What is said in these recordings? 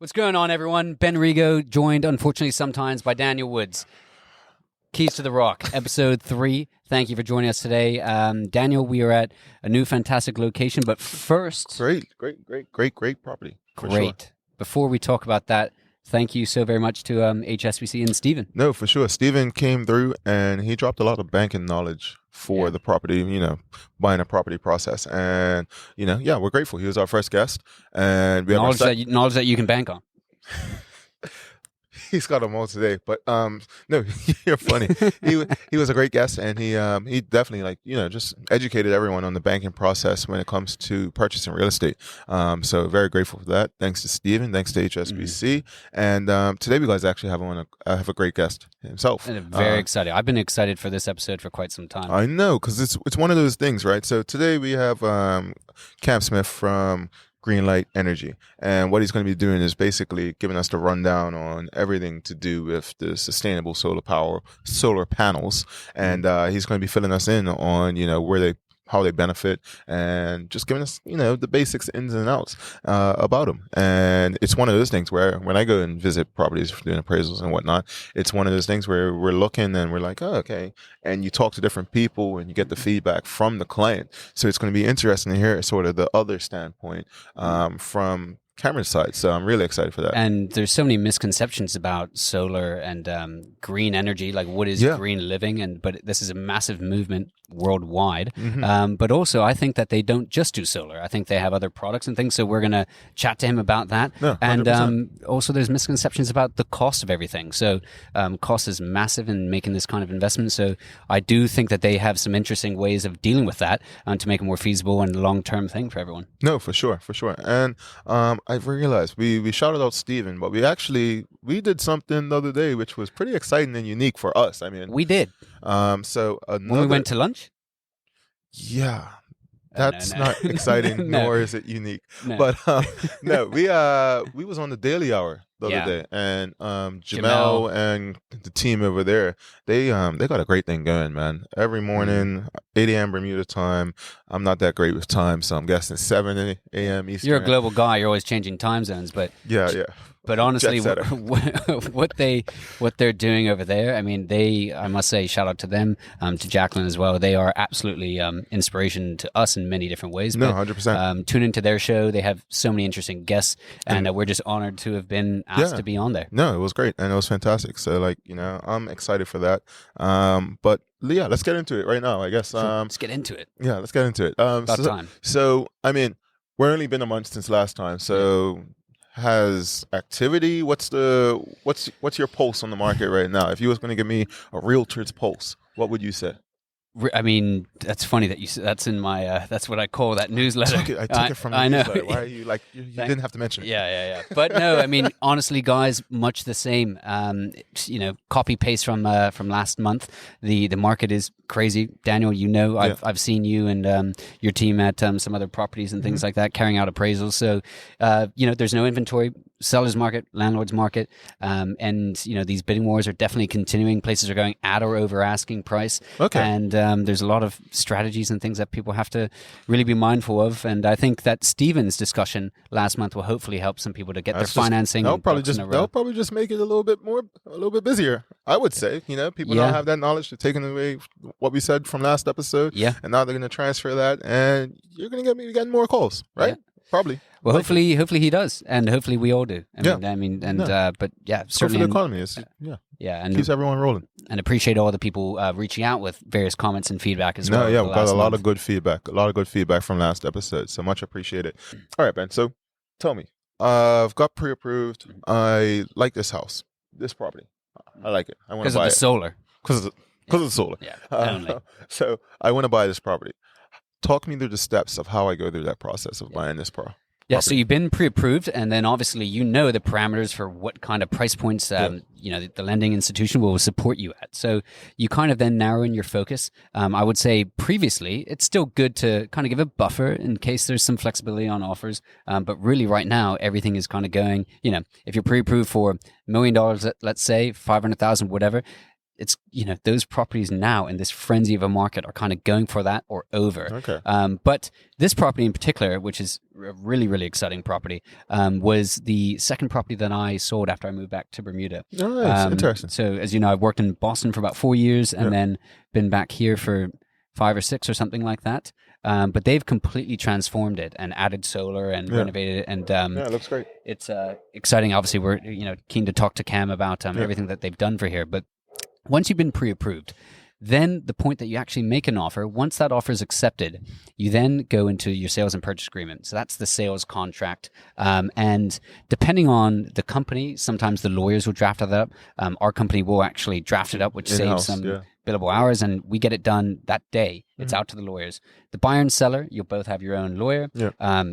What's going on, everyone? Ben Rego, joined, unfortunately, sometimes by Daniel Woods. Keys to the Rock, episode 3. Thank you for joining us today. Daniel, we are at a new fantastic location, but first... Great property. Great. Sure. Before we talk about that, thank you so very much to HSBC and Stephen. No, for sure. Stephen came through and he dropped a lot of banking knowledge for the property, buying a property process. And, we're grateful. He was our first guest. And we have knowledge that you can bank on. He's got them all today, but no, you're funny. He was a great guest, and he definitely just educated everyone on the banking process when it comes to purchasing real estate. So very grateful for that. Thanks to Stephen, thanks to HSBC, and today we guys actually have a great guest himself. And very excited. I've been excited for this episode for quite some time. I know, because it's one of those things, right? So today we have Cam Smith from Greenlight Energy, and what he's going to be doing is basically giving us the rundown on everything to do with the sustainable solar panels, and he's going to be filling us in on how they benefit, and just giving us the basics, ins and outs about them. And it's one of those things where when I go and visit properties doing appraisals and whatnot, it's one of those things where we're looking and we're like, oh, okay, and you talk to different people and you get the feedback from the client. So it's going to be interesting to hear sort of the other standpoint from Cameron's side. So I'm really excited for that. And there's so many misconceptions about solar and green energy, like what is green living, but this is a massive movement worldwide. Mm-hmm. But also I think that they don't just do solar. I think they have other products and things. So we're going to chat to him about that. No, and also there's misconceptions about the cost of everything. So cost is massive in making this kind of investment. So I do think that they have some interesting ways of dealing with that to make it more feasible and long-term thing for everyone. No, for sure. And I've realized we shouted out Steven, but we did something the other day which was pretty exciting and unique for us. I mean, we did. When we went to lunch? Yeah. That's not exciting, nor is it unique. No. But we was on the Daily Hour the other day, and Jamel and the team over there, they got a great thing going, man. Every morning, 8 a.m. Bermuda time. I'm not that great with time, so I'm guessing 7 a.m. Eastern. You're a global guy. You're always changing time zones, but yeah. But honestly, what they're doing over there, I mean, I must say, shout out to them, to Jacqueline as well. They are absolutely inspiration to us in many different ways. No, 100%. Tune into their show. They have so many interesting guests, and we're just honored to have been asked to be on there. No, it was great, and it was fantastic. So, I'm excited for that. But yeah, let's get into it right now, I guess. Sure. Let's get into it. Yeah, let's get into it. About time. So, I mean, we're only been a month since last time, so... Has activity? What's your pulse on the market right now? If you was going to give me a realtor's pulse, what would you say? I mean, that's funny that you said that's in my. That's what I call that newsletter. I took it from the newsletter. Why are you like? You didn't have to mention it. Yeah. But no, I mean, honestly, guys, much the same. Copy paste from last month. The market is crazy. Daniel, I've seen you and your team at some other properties and things like that, carrying out appraisals. So, there's no inventory. Seller's market, landlord's market, and these bidding wars are definitely continuing. Places are going at or over asking price. Okay. And there's a lot of strategies and things that people have to really be mindful of. And I think that Stephen's discussion last month will hopefully help some people to get their financing. They'll probably just make it a little bit busier. I would say, people don't have that knowledge. They're taking away what we said from last episode. Yeah. And now they're going to transfer that, and you're going to get more calls, right? Yeah. Probably. Well, hopefully he does, and hopefully we all do. But certainly for the economy is and keeps everyone rolling. And appreciate all the people reaching out with various comments and feedback as well. No, we've got a lot of good feedback from last episode, so much appreciated. All right, Ben. So tell me, I've got pre-approved. I like this house, this property. I like it. I want to buy it because of the solar. Because of the solar. Yeah. So I want to buy this property. Talk me through the steps of how I go through that process of buying this property. Yeah, so you've been pre-approved, and then obviously the parameters for what kind of price points the lending institution will support you at. So you kind of then narrow in your focus. I would say previously, it's still good to kind of give a buffer in case there's some flexibility on offers. But really right now, everything is kind of going, if you're pre-approved for $1 million, let's say, 500,000, whatever, it's, those properties now in this frenzy of a market are kind of going for that or over. Okay. But this property in particular, which is a really, really exciting property, was the second property that I sold after I moved back to Bermuda. Nice. Interesting. So as you know, I've worked in Boston for about 4 years and then been back here for 5 or 6 or something like that. But they've completely transformed it and added solar and renovated it. And it looks great. It's exciting. Obviously, we're keen to talk to Cam about everything that they've done for here. But once you've been pre-approved, then the point that you actually make an offer, once that offer is accepted, you then go into your sales and purchase agreement. So that's the sales contract. And depending on the company, sometimes the lawyers will draft that up. Our company will actually draft it up, which saves some billable hours, and we get it done that day. It's out to the lawyers. The buyer and seller, you'll both have your own lawyer.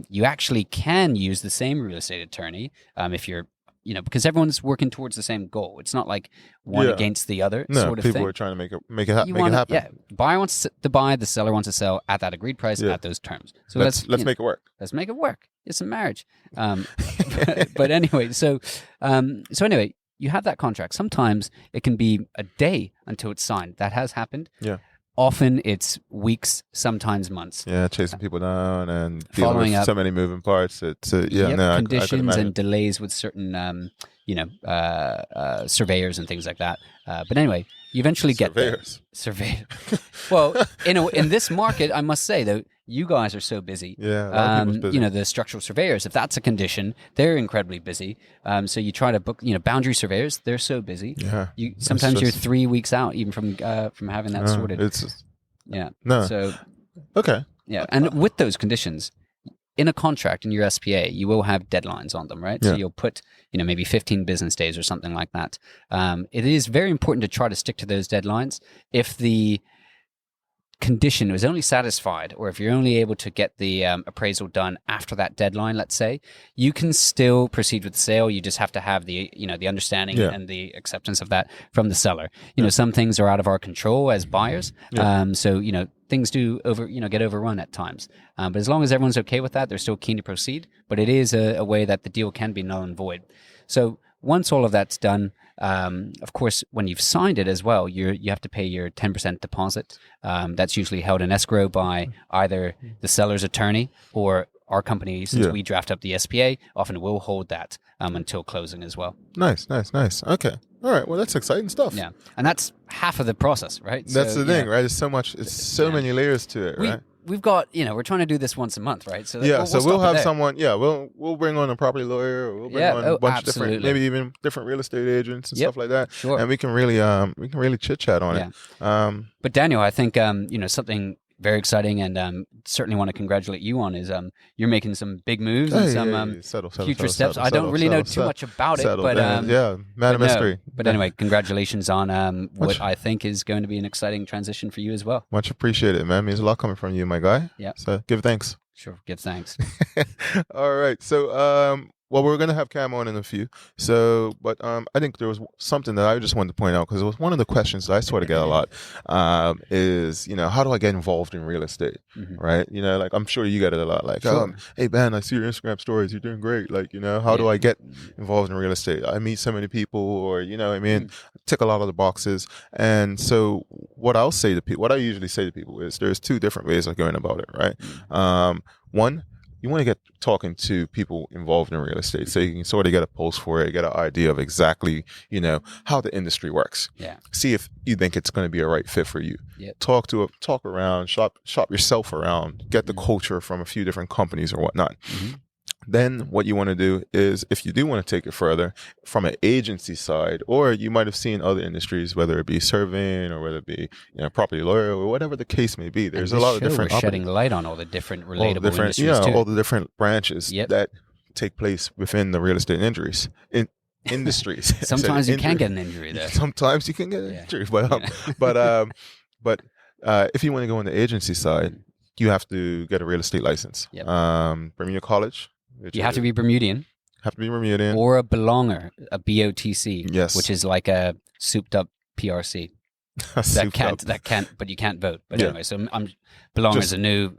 You actually can use the same real estate attorney if you're, because everyone's working towards the same goal. It's not like one against the other sort of thing. People are trying to make it happen. Yeah, buyer wants to buy, the seller wants to sell at that agreed price at those terms. So let's make it work. Let's make it work. It's a marriage. But anyway, so anyway, you have that contract. Sometimes it can be a day until it's signed. That has happened. Yeah. Often it's weeks, sometimes months. Yeah, chasing people down and Following dealing with up. So many moving parts. Conditions and delays with certain, surveyors and things like that. But anyway, you eventually get there. Surveyors. Well, in this market, I must say though, you guys are so busy. Yeah, a lot of people's busy. The structural surveyors, if that's a condition, they're incredibly busy. So you try to book, boundary surveyors, they're so busy. Yeah. Sometimes you're 3 weeks out even from having that sorted. So okay. Yeah, and with those conditions, in a contract, in your SPA, you will have deadlines on them, right? So you'll put, maybe 15 business days or something like that. It is very important to try to stick to those deadlines. If the condition was only satisfied, or if you're only able to get the appraisal done after that deadline, let's say, you can still proceed with the sale. You just have to have the the understanding and the acceptance of that from the seller. Some things are out of our control as buyers. So things do get overrun at times. But as long as everyone's okay with that, they're still keen to proceed. But it is a way that the deal can be null and void. So once all of that's done, of course, when you've signed it as well, you have to pay your 10% deposit. That's usually held in escrow by either the seller's attorney or our company, since we draft up the SPA, often will hold that until closing as well. Nice. Okay. All right. Well, that's exciting stuff. Yeah. And that's half of the process, right? That's the thing, right? It's so much, many layers to it, right? We've got, we're trying to do this once a month, right? So we'll have someone, we'll bring on a property lawyer, or we'll bring on a bunch of different, maybe even different real estate agents and stuff like that. Sure. And we can really chit chat on it. But Daniel, I think, something very exciting, and certainly want to congratulate you on is you're making some big moves and some future steps. I don't really know too much about it, but man of mystery. But anyway, congratulations on what I think is going to be an exciting transition for you as well. Much appreciated, man. Means a lot coming from you, my guy. Yeah. So give thanks. Sure, give thanks. All right. So we're going to have Cam on in a few. So, but I think there was something that I just wanted to point out, because it was one of the questions that I sort of get a lot, is, how do I get involved in real estate? Right? Like, I'm sure you get it a lot. Like, hey, Ben, I see your Instagram stories. You're doing great. Like, how do I get involved in real estate? I meet so many people, or, tick a lot of the boxes. And so what I usually say to people is there's 2 different ways of going about it, right? One, you want to get talking to people involved in real estate, so you can sort of get a pulse for it, get an idea of exactly, how the industry works. Yeah. See if you think it's going to be a right fit for you. Yep. Talk around, shop yourself around, get the culture from a few different companies or whatnot. Then what you want to do is, if you do want to take it further from an agency side, or you might have seen other industries, whether it be surveying or whether it be property lawyer or whatever the case may be, there's a lot of different. We're shedding light on all the different relatable industries too. All the different branches that take place within the real estate industries. Sometimes you can get an injury there. Sometimes you can get an injury, but if you want to go on the agency side, you have to get a real estate license. Yep. Bermuda College. You have to be Bermudian. Or a belonger, a BOTC. Yes. Which is like a souped up PRC. but you can't vote. But anyway, so I'm belong as a new,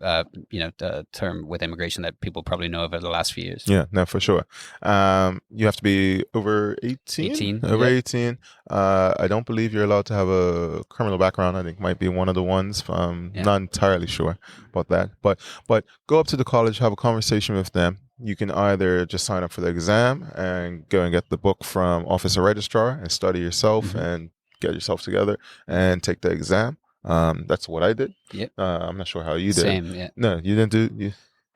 term with immigration that people probably know over the last few years. Yeah, no, for sure. You have to be over 18. Over 18. I don't believe you're allowed to have a criminal background. I think might be one of the ones. Not entirely sure about that. But go up to the college, have a conversation with them. You can either just sign up for the exam and go and get the book from Office of Registrar and study yourself and get yourself together and take the exam. That's what I did. Yep. I'm not sure how you did. Same, yeah. No, you didn't do.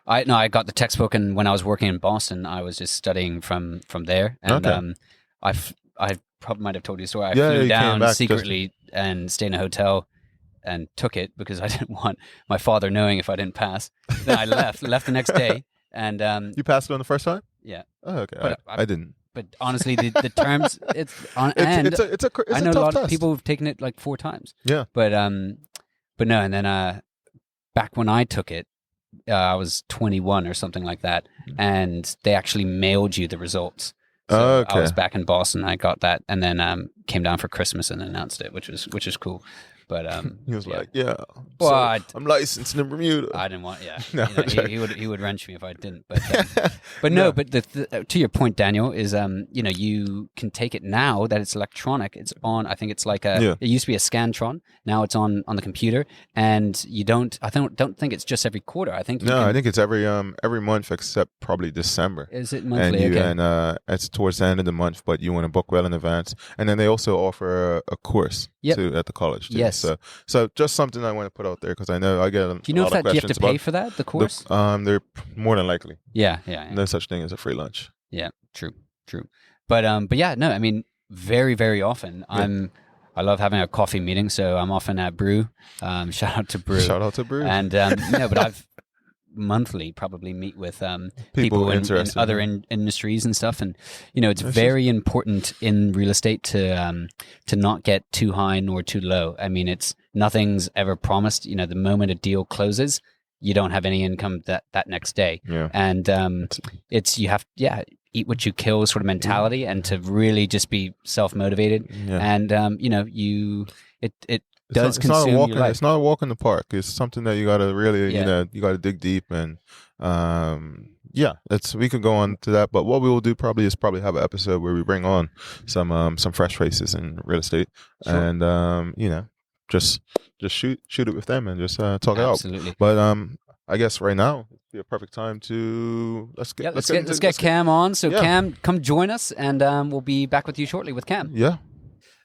I got the textbook, and when I was working in Boston, I was just studying from there. And I probably might have told you a story. I flew down secretly and stayed in a hotel and took it because I didn't want my father knowing if I didn't pass. Then I left the next day. And you passed it on the first time? Yeah. Oh, okay. But I didn't. But honestly, the terms it's I know a lot of people have taken it like 4 times. Yeah. But no. And then back when I took it, I was 21 or something like that, and they actually mailed you the results. So I was back in Boston. I got that, and then came down for Christmas and announced it, which is cool. But he was like, well, I'm licensed in Bermuda. I didn't want, no, he would wrench me if I didn't. But no. But to your point, Daniel, is you can take it now that it's electronic. It's on. I think it's like it used to be a Scantron. Now it's on the computer, and you don't. I don't think it's just every quarter. I think I think it's every month except probably December. Is it monthly? And it's towards the end of the month, but you want to book well in advance. And then they also offer a course at the college too. Yes. So just something I want to put out there because I know I get a lot of questions. Do you know if you have to pay for that, the course? They're more than likely. Yeah. No such thing as a free lunch. Yeah, true. But yeah, no, I mean, very, very often I love having a coffee meeting, so I'm often at Brew. Shout out to Brew. And but I've monthly probably meet with people in other industries and stuff, and it's very important in real estate to not get too high nor too low. I mean, nothing's ever promised. The moment a deal closes, you don't have any income that next day. And you have eat what you kill sort of mentality, and to really just be self-motivated. And it's not a walk in the park. It's something that you gotta really, you gotta dig deep, and we could go on to that. But what we will do probably have an episode where we bring on some fresh faces in real estate, and just shoot it with them and just talk it out. Absolutely. But I guess right now it'd be a perfect time to let's get Cam on. So Cam, come join us, and we'll be back with you shortly with Cam. Yeah.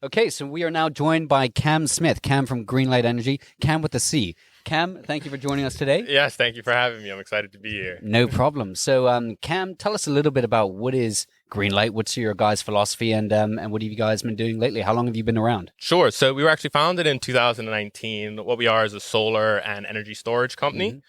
Okay, so we are now joined by Cam Smith, Cam from Greenlight Energy, Cam with the C. Cam, thank you for joining us today. Yes, thank you for having me. I'm excited to be here. No problem. So, Cam, tell us a little bit about what is Greenlight, what's your guys' philosophy, and what have you guys been doing lately? How long have you been around? Sure. So we were actually founded in 2019. What we are is a solar and energy storage company. Mm-hmm.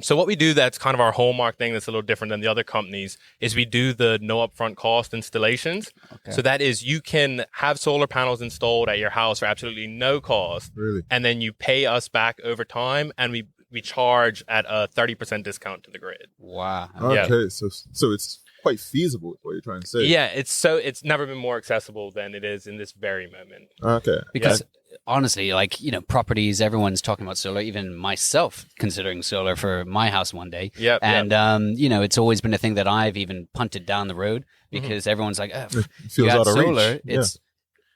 So what we do that's kind of our hallmark thing that's a little different than the other companies is we do the no upfront cost installations. Okay. So that is you can have solar panels installed at your house for absolutely no cost. Really? And then you pay us back over time, and we charge at a 30% discount to the grid. Wow. Okay, so it's quite feasible is what you're trying to say. Yeah, it's never been more accessible than it is in this very moment. Okay. Because honestly, properties, everyone's talking about solar, even myself considering solar for my house one day. Yeah. And it's always been a thing that I've even punted down the road because everyone's like, it feels out of solar, reach. it's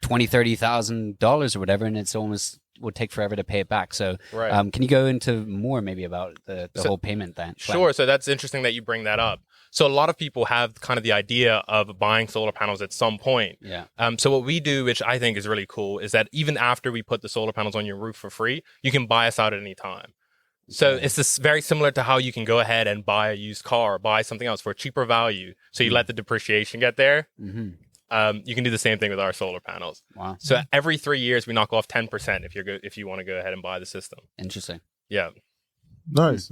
$20,000-$30,000 or whatever, and it's almost would take forever to pay it back. So can you go into more maybe about the whole payment plan? Sure. So that's interesting that you bring that up. So a lot of people have kind of the idea of buying solar panels at some point. Yeah. So what we do, which I think is really cool, is that even after we put the solar panels on your roof for free, you can buy us out at any time. So it's this very similar to how you can go ahead and buy a used car or buy something else for a cheaper value. So you let the depreciation get there. Mm-hmm. You can do the same thing with our solar panels. Wow. So every 3 years, we knock off 10% if you want to go ahead and buy the system. Interesting. Yeah. Nice.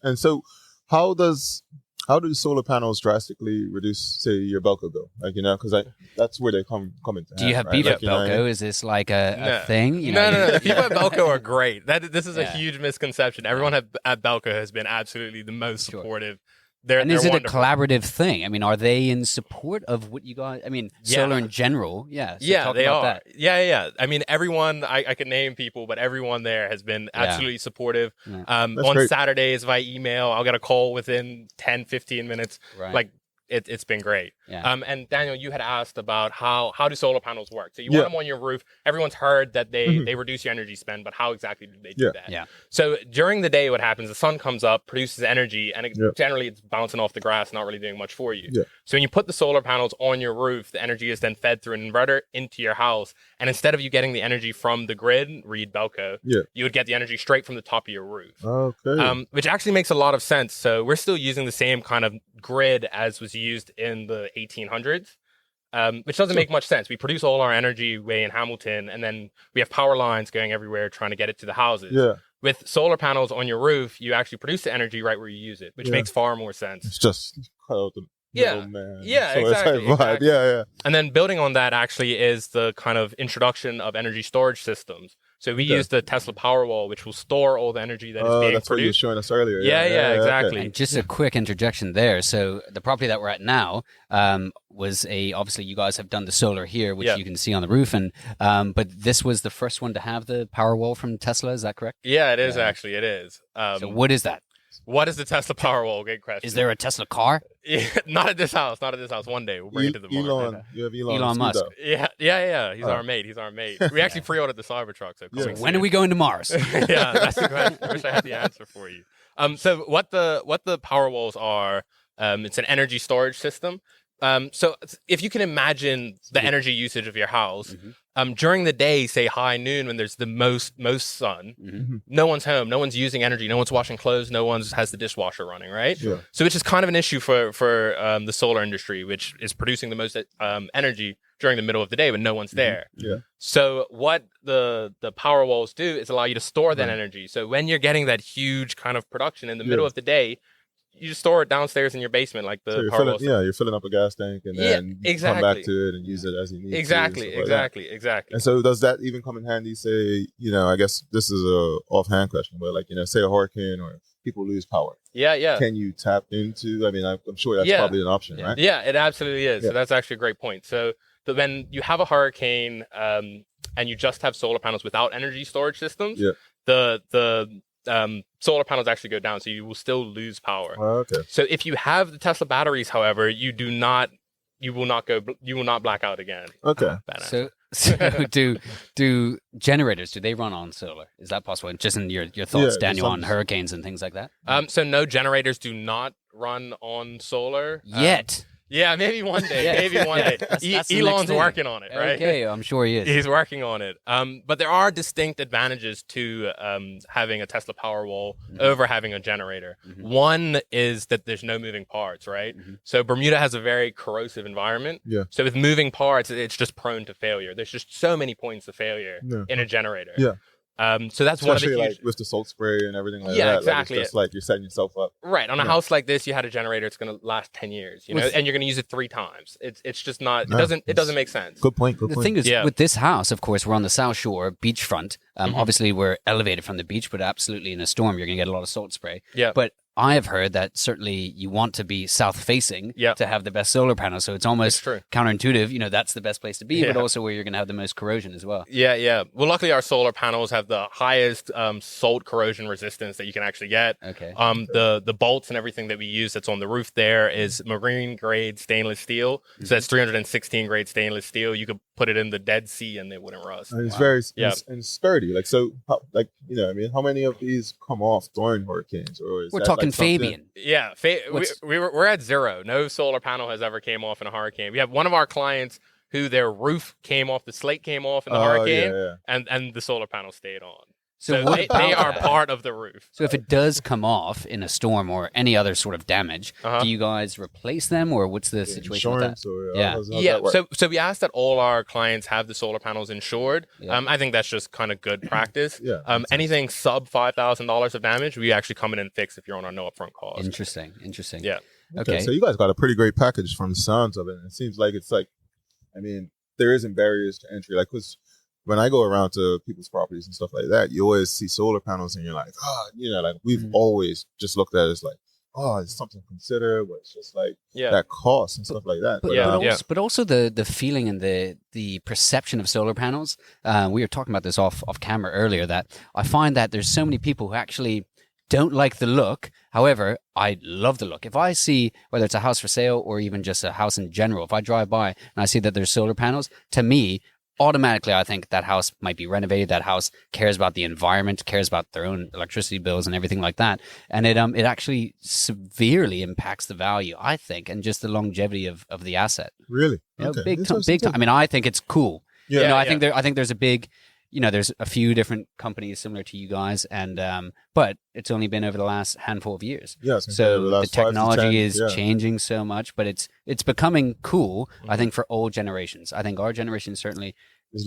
And so how do solar panels drastically reduce, say, your Belco bill? Because that's where they come into. Do you have beef at Belco? Is this like a thing? No. The people at Belco are great. This is a huge misconception. Everyone at Belco has been absolutely the most supportive And is it wonderful. a collaborative thing? I mean, are they in support of what you guys? I mean, solar in general, yeah. So yeah, they are. That. Yeah. I mean, everyone. I could name people, but everyone there has been absolutely supportive. Yeah. On great. Saturdays via email, I'll get a call within 10, 15 minutes. Right. Like it's been great. Yeah. And Daniel, you had asked about how do solar panels work? So you want them on your roof. Everyone's heard that they reduce your energy spend, but how exactly do they do that? Yeah. So during the day, what happens? The sun comes up, produces energy, and generally it's bouncing off the grass, not really doing much for you. Yeah. So when you put the solar panels on your roof, the energy is then fed through an inverter into your house, and instead of you getting the energy from the grid, read Belco, you would get the energy straight from the top of your roof. Okay. Which actually makes a lot of sense. So we're still using the same kind of grid as was used in the 1800s, which doesn't make much sense. We produce all our energy way in Hamilton, and then we have power lines going everywhere trying to get it to the houses. Yeah. With solar panels on your roof, you actually produce the energy right where you use it, which makes far more sense. It's just cut out the middleman. Exactly. Yeah. And then building on that actually is the kind of introduction of energy storage systems. So we use the Tesla Powerwall, which will store all the energy that is being that's produced. what you were showing us earlier. Yeah, exactly. And just a quick interjection there. So the property that we're at now was obviously you guys have done the solar here, which you can see on the roof, and but this was the first one to have the Powerwall from Tesla. Is that correct? Yeah, it is actually. It is. So what is that? What is the Tesla Powerwall? Great question. Is there a Tesla car? Yeah, not at this house. One day we'll bring it to the market. You have Elon Elon Musk. Yeah. He's our mate. We actually pre-ordered the Cybertruck. So when are we going to Mars? Yeah, that's the question. I wish I had the answer for you. So what the Powerwalls are, it's an energy storage system. So if you can imagine the energy usage of your house, during the day, say high noon when there's the most sun, no one's home, no one's using energy, no one's washing clothes, no one's has the dishwasher running, right? Yeah. So which is kind of an issue for the solar industry, which is producing the most energy during the middle of the day when no one's there. Yeah. So what the power walls do is allow you to store that energy. So when you're getting that huge kind of production in the middle of the day, you just store it downstairs in your basement, like the power walls. You're filling up a gas tank and then come back to it and use it as you need. Exactly. And so does that even come in handy? Say, I guess this is a offhand question, but like, say a hurricane or people lose power. Yeah. Can you tap into? I mean, I'm sure that's probably an option, right? Yeah, it absolutely is. Yeah. So that's actually a great point. So when you have a hurricane and you just have solar panels without energy storage systems, the solar panels actually go down, so you will still lose power. Oh, okay. So if you have the Tesla batteries, however, you will not black out again. Okay. So do generators, do they run on solar? Is that possible? And just in your thoughts, Daniel, on hurricanes and things like that? So no, generators do not run on solar yet. Yeah, maybe one day. Maybe one day. That's Elon's working on it, right? Okay, I'm sure he is. He's working on it. But there are distinct advantages to having a Tesla Powerwall over having a generator. One is that there's no moving parts, right? So Bermuda has a very corrosive environment. Yeah. So with moving parts, it's just prone to failure. There's just so many points of failure in a generator. Yeah. So that's one of the huge... like with the salt spray and everything like that. Yeah, exactly. Like it's just like you're setting yourself up. Right. On a house like this, you had a generator, it's going to last 10 years, and you're going to use it 3 times. It's just not, it doesn't make sense. Good point. The thing is, with this house, of course, we're on the South Shore, beachfront. Obviously, we're elevated from the beach, but absolutely in a storm, you're going to get a lot of salt spray. Yeah. But I have heard that certainly you want to be south-facing to have the best solar panels. So it's almost counterintuitive. That's the best place to be, but also where you're going to have the most corrosion as well. Yeah. Well, luckily, our solar panels have the highest salt corrosion resistance that you can actually get. Okay. The bolts and everything that we use that's on the roof there is marine-grade stainless steel. So that's 316-grade stainless steel. You could put it in the Dead Sea and it wouldn't rust. And it's very and sturdy. Like, so, like, how many of these come off during hurricanes? Or is we're talking Fabian. Yeah, we're at 0. No solar panel has ever came off in a hurricane. We have one of our clients who their roof came off, the slate came off in the hurricane, and the solar panel stayed on. So they are part of the roof. So if it does come off in a storm or any other sort of damage, do you guys replace them, or what's the situation with that? So we ask that all our clients have the solar panels insured. I think that's just kind of good practice. Anything sub $5,000 of damage, we actually come in and fix if you're on our no upfront cost. Interesting. Yeah. Okay. So you guys got a pretty great package from the sounds of it. And it seems like there isn't barriers to entry. Like, because when I go around to people's properties and stuff like that, you always see solar panels and you're like, like we've always just looked at it as like, it's something to consider, but it's just like that cost and stuff like that. But also the feeling and the perception of solar panels. We were talking about this off camera earlier, that I find that there's so many people who actually don't like the look. However, I love the look. If I see, whether it's a house for sale or even just a house in general, if I drive by and I see that there's solar panels, to me, automatically I think that house might be renovated. That house cares about the environment, cares about their own electricity bills and everything like that. And it actually severely impacts the value, I think, and just the longevity of the asset. Really? Big time. I mean, I think it's cool. Yeah. I think there's a big, there's a few different companies similar to you guys, and but it's only been over the last handful of years. Yes. So the technology is changing so much, but it's becoming cool. I think for old generations. I think our generation certainly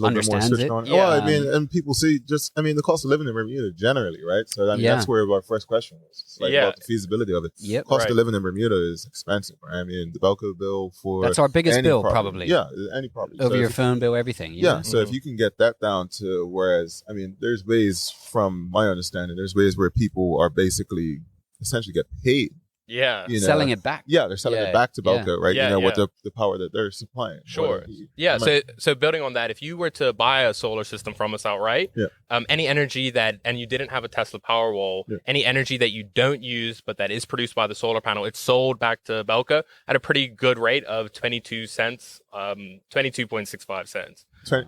understands it. Well, I mean, and people see the cost of living in Bermuda generally, right? So that's where our first question was. It's like about the feasibility of it. Yep. Cost of living in Bermuda is expensive, right? I mean, the Belco bill that's our biggest bill, property. probably. Yeah, any property. Over your phone bill, everything. So if you can get that down to, whereas, I mean, there's ways, from my understanding, there's ways where people are basically essentially get paid. Yeah. Selling it back. Yeah, they're selling it back to Belco, right? Yeah, with the power that they're supplying. Sure. So building on that, if you were to buy a solar system from us outright, any energy and you didn't have a Tesla Powerwall, any energy that you don't use but that is produced by the solar panel, it's sold back to Belco at a pretty good rate of 22 cents, 22.65 cents.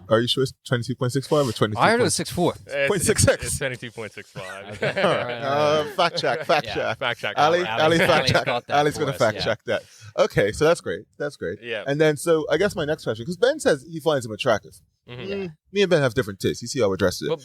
Are you sure it's 22.65 or 22? I heard it was 6.4. 0.66. It's 22.65. Okay. All right. Fact check. Fact check. Ali fact check. Ali's going to fact check that. Okay, so that's great. Yeah. And then, so I guess my next question, because Ben says he finds him attractive. Me and Ben have different tastes. You see how we're dressed today. Well,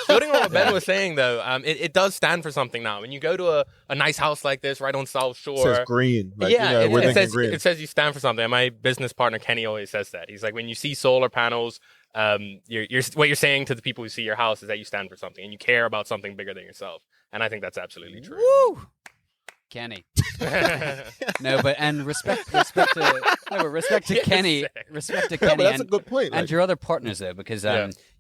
building on what Ben was saying, though, it does stand for something now. When you go to a nice house like this right on South Shore. It says green. Like, it says green. It says you stand for something. And my business partner, Kenny, always says that. He's like, when you see solar panels, what you're saying to the people who see your house is that you stand for something and you care about something bigger than yourself. And I think that's absolutely true. Woo! Kenny. Respect to Kenny. Respect to Kenny. That's a good point. And your other partners, though, because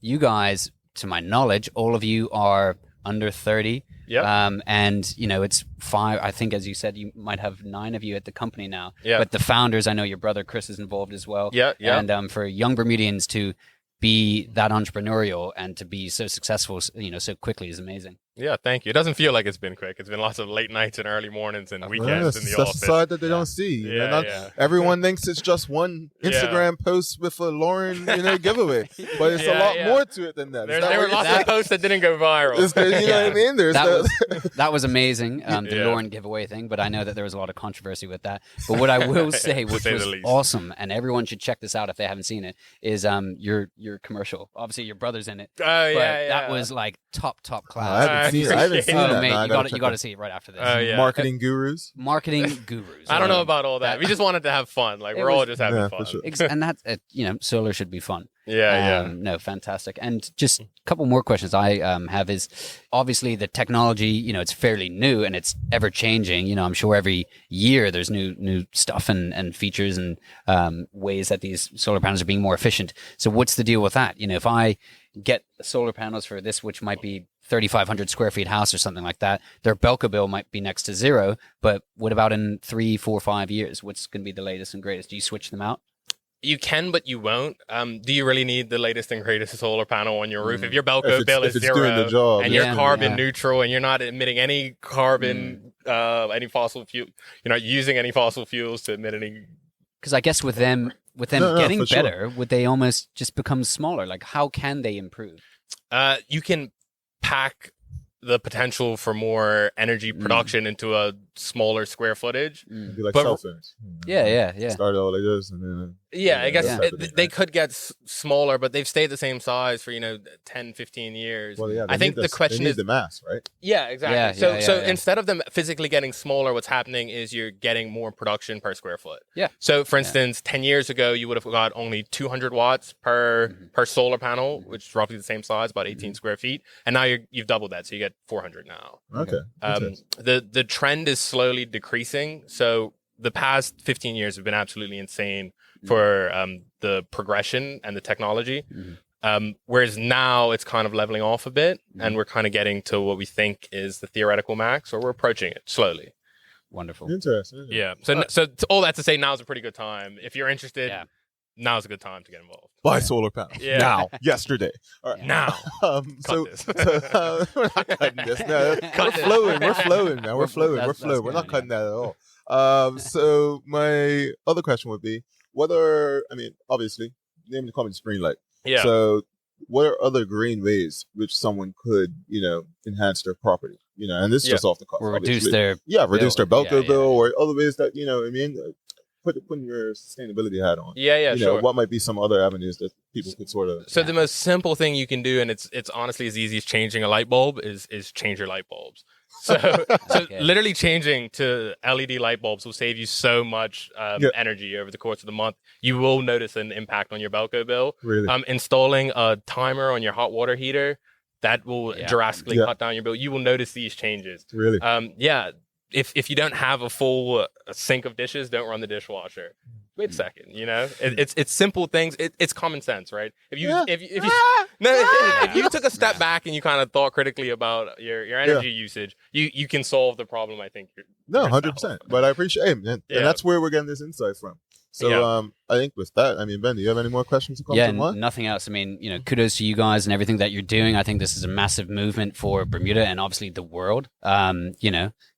you guys, to my knowledge, all of you are under 30. Yeah. And it's 5. I think, as you said, you might have 9 of you at the company now. Yeah. But the founders, I know your brother Chris is involved as well. Yeah. And for young Bermudians to be that entrepreneurial and to be so successful, so quickly is amazing. Yeah, thank you. It doesn't feel like it's been quick. It's been lots of late nights and early mornings and weekends in the office. That's the side that they don't see. Everyone thinks it's just one Instagram post with a Lauren, giveaway, but it's a lot more to it than that. There were lots of posts that didn't go viral. You know what I mean? That was amazing, the Lauren giveaway thing. But I know that there was a lot of controversy with that. But what I will say, which was awesome, and everyone should check this out if they haven't seen it, is your commercial. Obviously, your brother's in it. That was like top class. I haven't seen that. Mate, you got to see it right after this. Marketing gurus. I don't know about all that. We just wanted to have fun. Like we're all just having fun. Sure. And that, solar should be fun. Yeah. No, fantastic. And just a couple more questions I have is, obviously the technology, it's fairly new and it's ever changing. I'm sure every year there's new stuff and features and ways that these solar panels are being more efficient. So what's the deal with that? If I get solar panels for this, which might be 3,500 square feet house or something like that, their Belco bill might be next to zero. But what about in 3, 4, 5 years? What's going to be the latest and greatest? Do you switch them out? You can, but you won't. Do you really need the latest and greatest solar panel on your roof? If your Belco bill is zero and you're carbon neutral and you're not emitting any carbon, any fossil fuel, you're not using any fossil fuels to emit any. Because I guess with them getting better, would they almost just become smaller? Like, how can they improve? You can pack the potential for more energy production into a smaller square footage. It'd be like cell phones. Yeah. Start all like this and then... I guess they could get smaller, but they've stayed the same size for 10, 15 years. Well, I think the question is the mass, right? Yeah, exactly. So instead of them physically getting smaller, what's happening is you're getting more production per square foot. Yeah. So for instance, 10 years ago, you would have got only 200 watts per solar panel, which is roughly the same size, about 18 square feet, and now you've doubled that, so you get 400 now. Okay. The trend is slowly decreasing. So the past 15 years have been absolutely insane for the progression and the technology. Whereas now it's kind of leveling off a bit, and we're kind of getting to what we think is the theoretical max, or we're approaching it slowly. Wonderful. Interesting. Yeah. So all that to say, now's a pretty good time. If you're interested, now's a good time to get involved. Buy solar panels. Yeah. Now. Yesterday. All right. Now. We're not cutting this. No, we're flowing. We're flowing, man. We're flowing. We're flowing. We're not cutting that at all. So my other question would be, obviously, name the company is Greenlight. Yeah. So what are other green ways which someone could, enhance their property? And this is just off the cuff. Or reduce their Belco bill, or other ways that, putting your sustainability hat on. Sure. What might be some other avenues that people could sort of... So the most simple thing you can do, and it's honestly as easy as changing a light bulb, is change your light bulbs. So literally changing to LED light bulbs will save you so much energy over the course of the month. You will notice an impact on your Belco bill. Really? Installing a timer on your hot water heater, that will drastically cut down your bill. You will notice these changes. Really? If you don't have a full sink of dishes, don't run the dishwasher. Wait a second, it's simple things. It's common sense, right? If you took a step back and you kind of thought critically about your energy usage, you can solve the problem. I think. 100%. But I appreciate it, and that's where we're getting this insight from. So I think with that, Ben, do you have any more questions to come to mind? Nothing else. Kudos to you guys and everything that you're doing. I think this is a massive movement for Bermuda and obviously the world.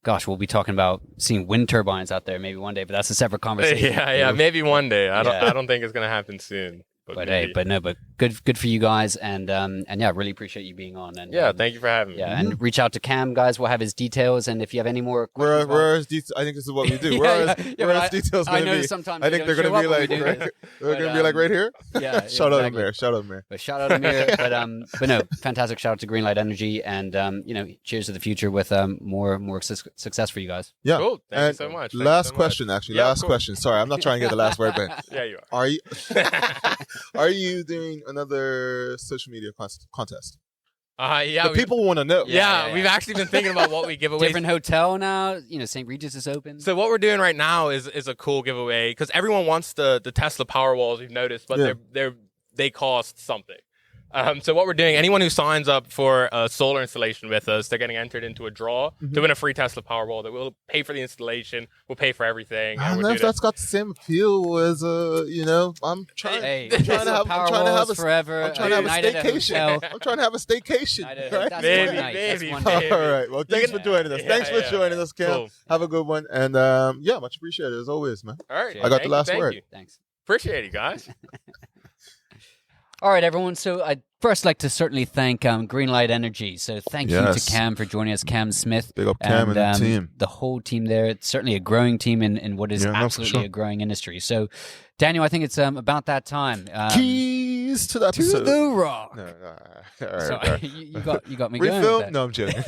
Gosh, we'll be talking about seeing wind turbines out there maybe one day, but that's a separate conversation. Maybe one day. I don't think it's going to happen soon. But good for you guys, and really appreciate you being on. And thank you for having me. And reach out to Cam, guys. We'll have his details, and if you have any more questions, where are his details? I think this is what we do. Where are his details going to be? Sometimes I think they're going to be like right here. Yeah, shout out Amir. But shout out Amir. but no, fantastic shout out to Greenlight Energy, and cheers to the future with more success for you guys. Yeah, cool. Thank you so much. Last question. Sorry, I'm not trying to get the last word, Ben. Yeah, you are. Are you? Are you doing another social media contest? People want to know. We've actually been thinking about what we give away. Different hotel now. St. Regis is open. So what we're doing right now is a cool giveaway because everyone wants the Tesla Powerwalls. We've noticed, but they cost something. So what we're doing, anyone who signs up for a solar installation with us, they're getting entered into a draw to win a free Tesla Powerwall that will pay for the installation, we'll pay for everything. I don't know if that's got the same appeal as I'm trying to have a forever. I'm trying to have a staycation. I'm trying to have a staycation. Right? Maybe. All right. Well, thanks for joining us. Thanks for joining us, Cam. Cool. Have a good one, and much appreciated as always, man. All right. I got the last word. Thanks. Appreciate it, guys. All right, everyone. So I'd first like to certainly thank Greenlight Energy. So thank you to Cam for joining us, Cam Smith. Big up Cam and the team. The whole team there. It's certainly a growing team in what is absolutely a growing industry. So, Daniel, I think it's about that time. Keys to the episode. To the rock. No. All right. You got me Refill? going. Refill? No, I'm joking.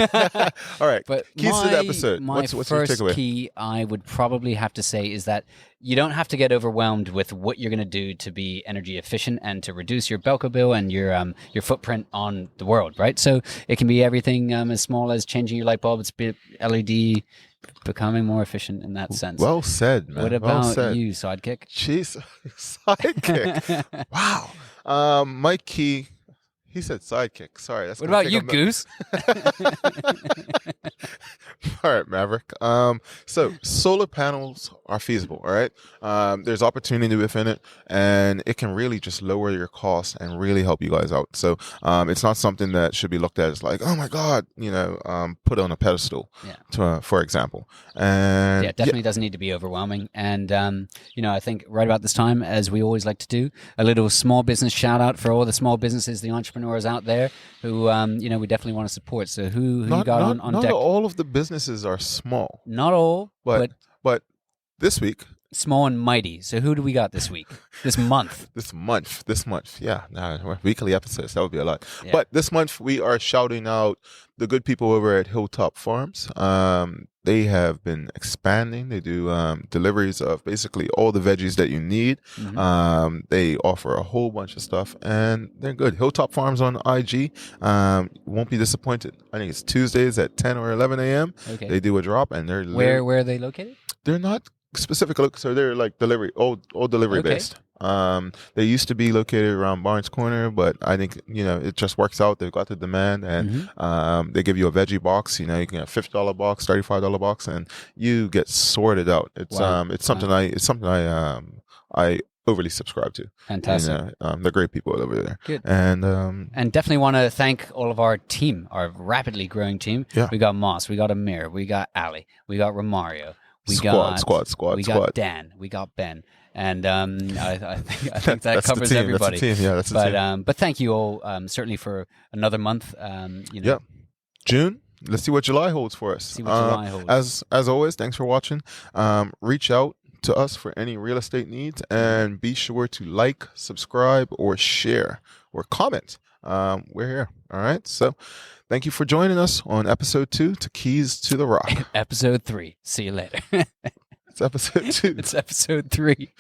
All right. But keys to the episode. What's your takeaway? Key I would probably have to say is that you don't have to get overwhelmed with what you're going to do to be energy efficient and to reduce your Belco bill and your footprint on the world, right? So it can be everything as small as changing your light bulb, it's LED, becoming more efficient in that sense. Well said, man. What about you, Sidekick? Jeez, Sidekick. Wow. Mike Key. He said sidekick. Sorry. That's what about you, Goose? All right, Maverick. So solar panels are feasible, all right? There's opportunity within it, and it can really just lower your costs and really help you guys out. So it's not something that should be looked at as like, oh my God, put on a pedestal, for example. And it definitely doesn't need to be overwhelming. And, I think right about this time, as we always like to do, a little small business shout out for all the small businesses, the entrepreneurs out there who, we definitely want to support. So who you got on deck? Not all of the businesses are small. Not all, but this week. Small and mighty. So who do we got this week? This month? This month. Yeah. Weekly episodes. That would be a lot. Yeah. But this month we are shouting out the good people over at Hilltop Farms. They have been expanding. They do deliveries of basically all the veggies that you need. Mm-hmm. They offer a whole bunch of stuff, and they're good. Hilltop Farms on IG. Won't be disappointed. I think it's Tuesdays at 10 or 11 a.m. Okay. They do a drop, and they're where are they located? They're not specific, so they're like delivery, all delivery based. They used to be located around Barnes Corner, but I think, it just works out. They've got the demand, and they give you a veggie box. You can get a $50 box, $35 box, and you get sorted out. It's something I overly subscribe to. Fantastic. And, they're great people over there. Good. And definitely want to thank all of our team, our rapidly growing team. Yeah. We got Moss, we got Amir, we got Ali, we got Romario, we got Dan, we got Ben. And I think that covers everybody. That's the team. Yeah, that's the team. But thank you all certainly for another month. Yeah. June. Let's see what July holds for us. See what July holds. As always, thanks for watching. Reach out to us for any real estate needs, and be sure to like, subscribe, or share, or comment. We're here. All right. So thank you for joining us on episode 2 to Keys to the Rock. Episode 3. See you later. It's episode 2. It's episode 3.